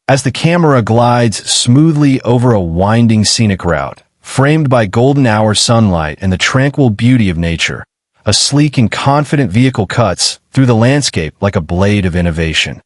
as the camera glides smoothly over a winding scenic route, framed by golden hour sunlight and the tranquil beauty of nature. A sleek and confident vehicle cuts through the landscape like a blade of innovation.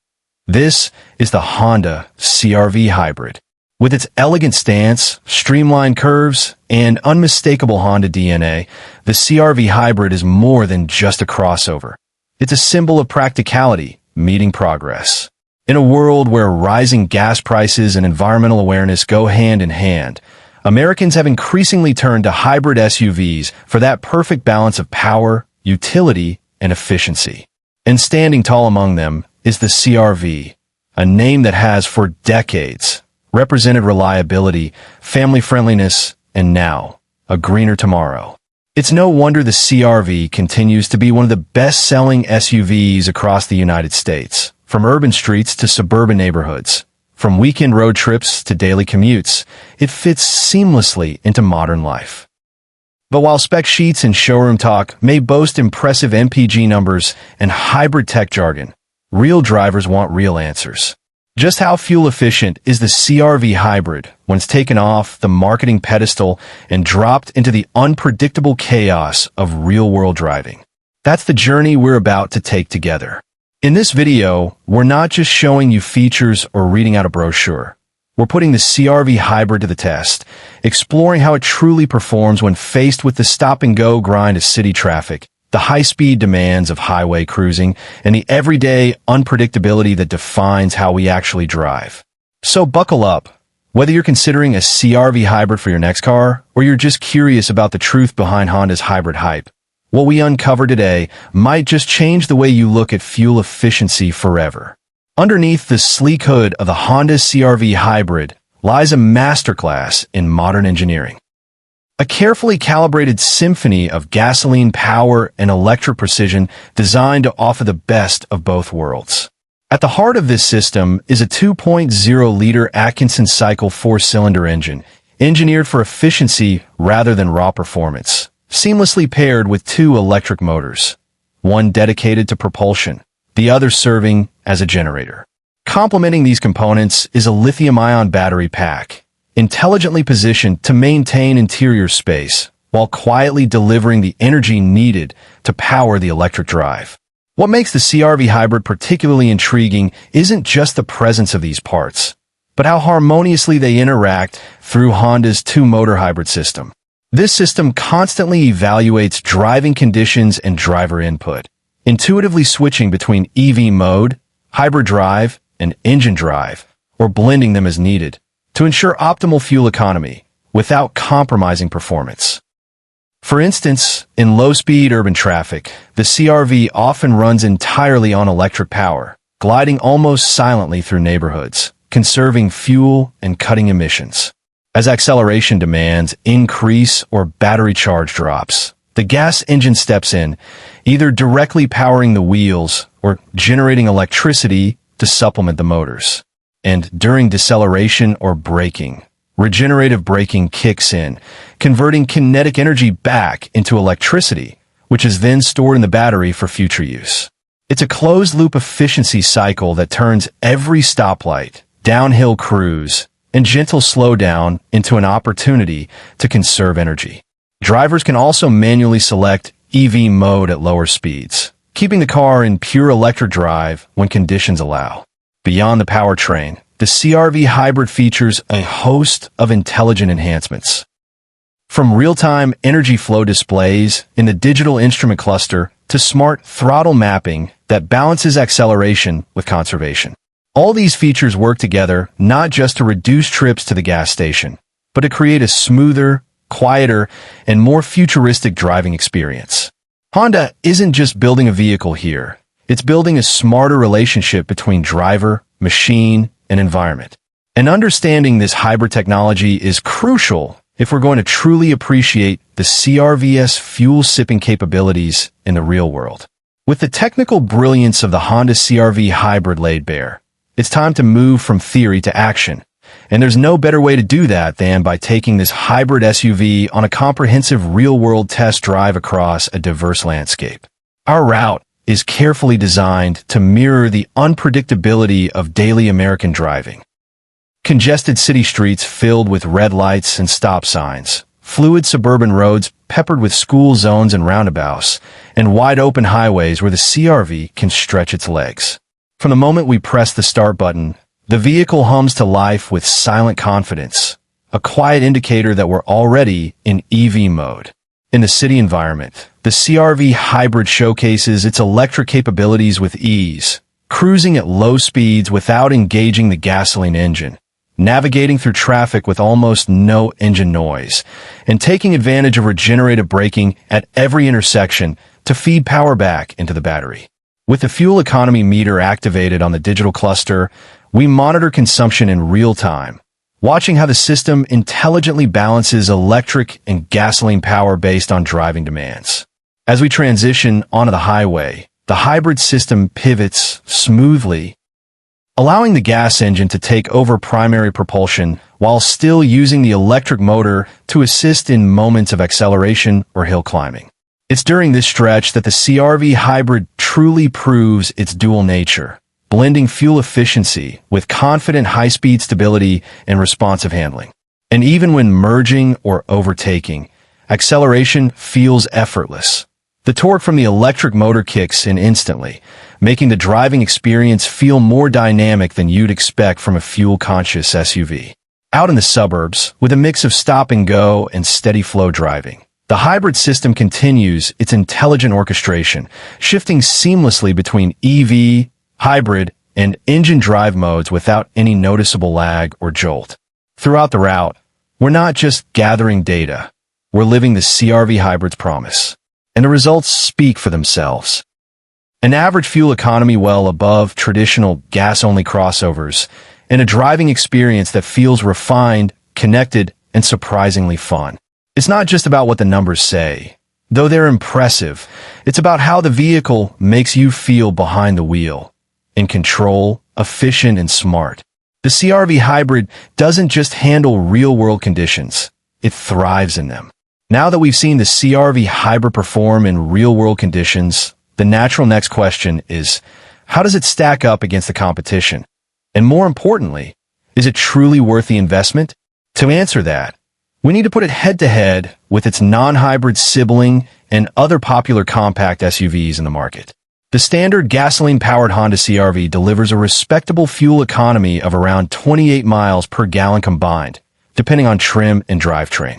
This is the Honda CR-V Hybrid. With its elegant stance, streamlined curves, and unmistakable Honda DNA, the CR-V Hybrid is more than just a crossover. It's a symbol of practicality, meeting progress. In a world where rising gas prices and environmental awareness go hand in hand, Americans have increasingly turned to hybrid SUVs for that perfect balance of power, utility, and efficiency. And standing tall among them is the CR-V, a name that has for decades represented reliability, family friendliness, and now, a greener tomorrow. It's no wonder the CR-V continues to be one of the best-selling SUVs across the United States, from urban streets to suburban neighborhoods. From weekend road trips to daily commutes, it fits seamlessly into modern life. But while spec sheets and showroom talk may boast impressive MPG numbers and hybrid tech jargon, real drivers want real answers. Just how fuel efficient is the CR-V Hybrid when it's taken off the marketing pedestal and dropped into the unpredictable chaos of real-world driving? That's the journey we're about to take together. In this video, we're not just showing you features or reading out a brochure. We're putting the CR-V Hybrid to the test, exploring how it truly performs when faced with the stop-and-go grind of city traffic, the high-speed demands of highway cruising, and the everyday unpredictability that defines how we actually drive. So buckle up. Whether you're considering a CR-V Hybrid for your next car, or you're just curious about the truth behind Honda's hybrid hype, what we uncover today might just change the way you look at fuel efficiency forever. Underneath the sleek hood of the Honda CR-V Hybrid lies a masterclass in modern engineering. A carefully calibrated symphony of gasoline power and electric precision designed to offer the best of both worlds. At the heart of this system is a 2.0-liter Atkinson cycle four-cylinder engine, engineered for efficiency rather than raw performance, seamlessly paired with two electric motors, one dedicated to propulsion, the other serving as a generator. Complementing these components is a lithium-ion battery pack, intelligently positioned to maintain interior space while quietly delivering the energy needed to power the electric drive. What makes the CR-V Hybrid particularly intriguing isn't just the presence of these parts, but how harmoniously they interact through Honda's two-motor hybrid system. This system constantly evaluates driving conditions and driver input, intuitively switching between EV mode, hybrid drive, and engine drive, or blending them as needed, to ensure optimal fuel economy without compromising performance. For instance, in low-speed urban traffic, the CR-V often runs entirely on electric power, gliding almost silently through neighborhoods, conserving fuel and cutting emissions. As acceleration demands increase or battery charge drops, the gas engine steps in, either directly powering the wheels or generating electricity to supplement the motors. And during deceleration or braking, regenerative braking kicks in, converting kinetic energy back into electricity, which is then stored in the battery for future use. It's a closed-loop efficiency cycle that turns every stoplight, downhill cruise, and gentle slowdown into an opportunity to conserve energy. Drivers can also manually select EV mode at lower speeds, keeping the car in pure electric drive when conditions allow. Beyond the powertrain, the CR-V Hybrid features a host of intelligent enhancements. From real-time energy flow displays in the digital instrument cluster to smart throttle mapping that balances acceleration with conservation. All these features work together not just to reduce trips to the gas station, but to create a smoother, quieter, and more futuristic driving experience. Honda isn't just building a vehicle here. It's building a smarter relationship between driver, machine, and environment. And understanding this hybrid technology is crucial if we're going to truly appreciate the CR-V's fuel-sipping capabilities in the real world. With the technical brilliance of the Honda CR-V Hybrid laid bare, it's time to move from theory to action. And there's no better way to do that than by taking this hybrid SUV on a comprehensive real-world test drive across a diverse landscape. Our route is carefully designed to mirror the unpredictability of daily American driving. Congested city streets filled with red lights and stop signs, fluid suburban roads peppered with school zones and roundabouts, and wide-open highways where the CR-V can stretch its legs. From the moment we press the start button, the vehicle hums to life with silent confidence, a quiet indicator that we're already in EV mode. In the city environment, the CR-V hybrid showcases its electric capabilities with ease, cruising at low speeds without engaging the gasoline engine, navigating through traffic with almost no engine noise, and taking advantage of regenerative braking at every intersection to feed power back into the battery. With the fuel economy meter activated on the digital cluster, we monitor consumption in real time, watching how the system intelligently balances electric and gasoline power based on driving demands. As we transition onto the highway, the hybrid system pivots smoothly, allowing the gas engine to take over primary propulsion while still using the electric motor to assist in moments of acceleration or hill climbing. It's during this stretch that the CR-V hybrid truly proves its dual nature, blending fuel efficiency with confident high-speed stability and responsive handling. And even when merging or overtaking, acceleration feels effortless. The torque from the electric motor kicks in instantly, making the driving experience feel more dynamic than you'd expect from a fuel-conscious SUV. Out in the suburbs, with a mix of stop-and-go and steady-flow driving, the hybrid system continues its intelligent orchestration, shifting seamlessly between EV, hybrid, and engine drive modes without any noticeable lag or jolt. Throughout the route, we're not just gathering data, we're living the CR-V hybrid's promise. And the results speak for themselves. An average fuel economy well above traditional gas-only crossovers, and a driving experience that feels refined, connected, and surprisingly fun. It's not just about what the numbers say. Though they're impressive, it's about how the vehicle makes you feel behind the wheel. In control, efficient, and smart. The CR-V hybrid doesn't just handle real-world conditions, it thrives in them. Now that we've seen the CR-V hybrid perform in real-world conditions, the natural next question is, how does it stack up against the competition? And more importantly, is it truly worth the investment? To answer that, we need to put it head-to-head with its non-hybrid sibling and other popular compact SUVs in the market. The standard gasoline-powered Honda CR-V delivers a respectable fuel economy of around 28 miles per gallon combined, depending on trim and drivetrain.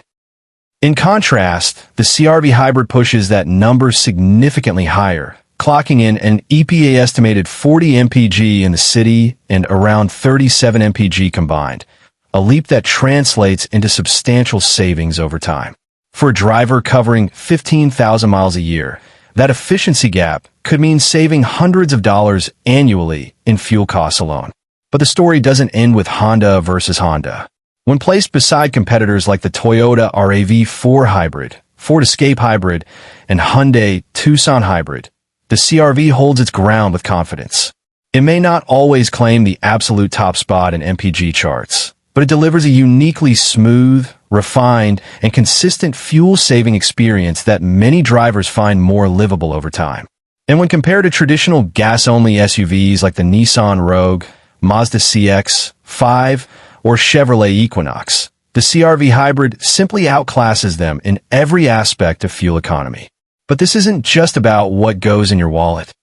In contrast, the CR-V hybrid pushes that number significantly higher, clocking in an EPA-estimated 40 mpg in the city and around 37 mpg combined, a leap that translates into substantial savings over time. For a driver covering 15,000 miles a year, that efficiency gap could mean saving hundreds of dollars annually in fuel costs alone. But the story doesn't end with Honda versus Honda. When placed beside competitors like the Toyota RAV4 Hybrid, Ford Escape Hybrid, and Hyundai Tucson Hybrid, the CR-V holds its ground with confidence. It may not always claim the absolute top spot in MPG charts, but it delivers a uniquely smooth, refined, and consistent fuel-saving experience that many drivers find more livable over time. And when compared to traditional gas-only SUVs like the Nissan Rogue, Mazda CX-5, or Chevrolet Equinox, the CR-V hybrid simply outclasses them in every aspect of fuel economy. But this isn't just about what goes in your wallet.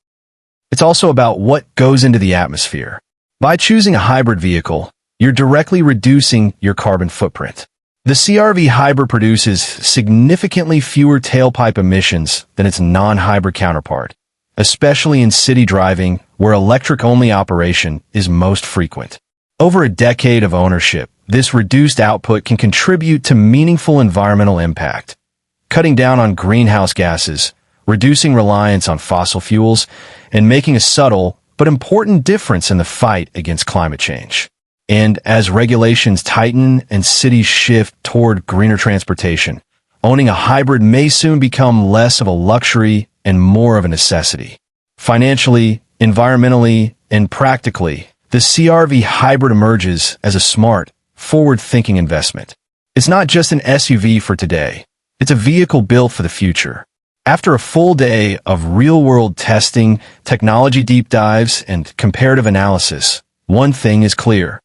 It's also about what goes into the atmosphere. By choosing a hybrid vehicle, you're directly reducing your carbon footprint. The CR-V hybrid produces significantly fewer tailpipe emissions than its non-hybrid counterpart, especially in city driving where electric-only operation is most frequent. Over a decade of ownership, this reduced output can contribute to meaningful environmental impact, cutting down on greenhouse gases, reducing reliance on fossil fuels, and making a subtle but important difference in the fight against climate change. And as regulations tighten and cities shift toward greener transportation, owning a hybrid may soon become less of a luxury and more of a necessity. Financially, environmentally, and practically, the CR-V hybrid emerges as a smart, forward-thinking investment. It's not just an SUV for today. It's a vehicle built for the future. After a full day of real-world testing, technology deep dives, and comparative analysis, one thing is clear.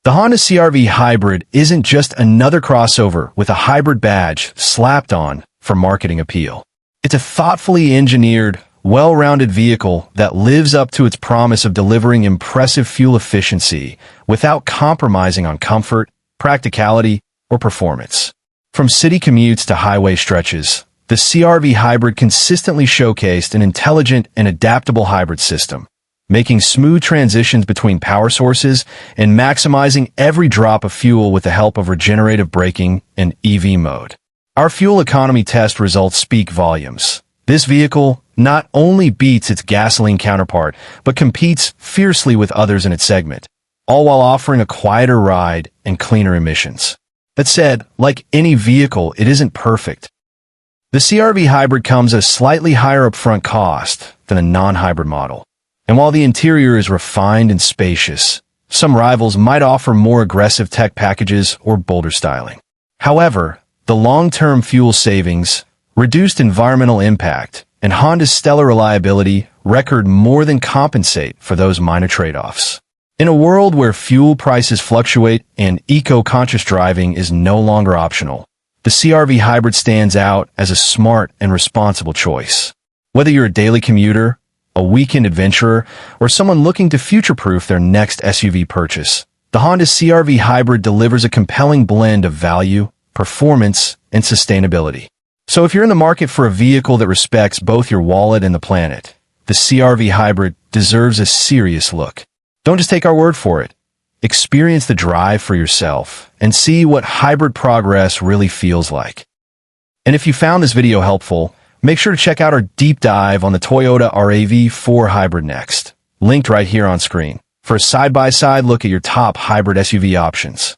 The The Honda CR-V Hybrid isn't just another crossover with a hybrid badge slapped on for marketing appeal. It's a thoughtfully engineered, well-rounded vehicle that lives up to its promise of delivering impressive fuel efficiency without compromising on comfort, practicality, or performance. From city commutes to highway stretches, the CR-V Hybrid consistently showcased an intelligent and adaptable hybrid system, making smooth transitions between power sources and maximizing every drop of fuel with the help of regenerative braking and EV mode. Our fuel economy test results speak volumes. This vehicle not only beats its gasoline counterpart, but competes fiercely with others in its segment, all while offering a quieter ride and cleaner emissions. That said, like any vehicle, it isn't perfect. The CR-V Hybrid comes at a slightly higher upfront cost than a non-hybrid model. And while the interior is refined and spacious, some rivals might offer more aggressive tech packages or bolder styling. However, the long-term fuel savings, reduced environmental impact, and Honda's stellar reliability record more than compensate for those minor trade-offs. In a world where fuel prices fluctuate and eco-conscious driving is no longer optional, the CR-V Hybrid stands out as a smart and responsible choice. Whether you're a daily commuter, a weekend adventurer, or someone looking to future-proof their next SUV purchase, the Honda CR-V Hybrid delivers a compelling blend of value, performance, and sustainability. So if you're in the market for a vehicle that respects both your wallet and the planet, the CR-V Hybrid deserves a serious look. Don't just take our word for it. Experience the drive for yourself and see what hybrid progress really feels like. And if you found this video helpful, make sure to check out our deep dive on the Toyota RAV4 Hybrid next, linked right here on screen, for a side-by-side look at your top hybrid SUV options.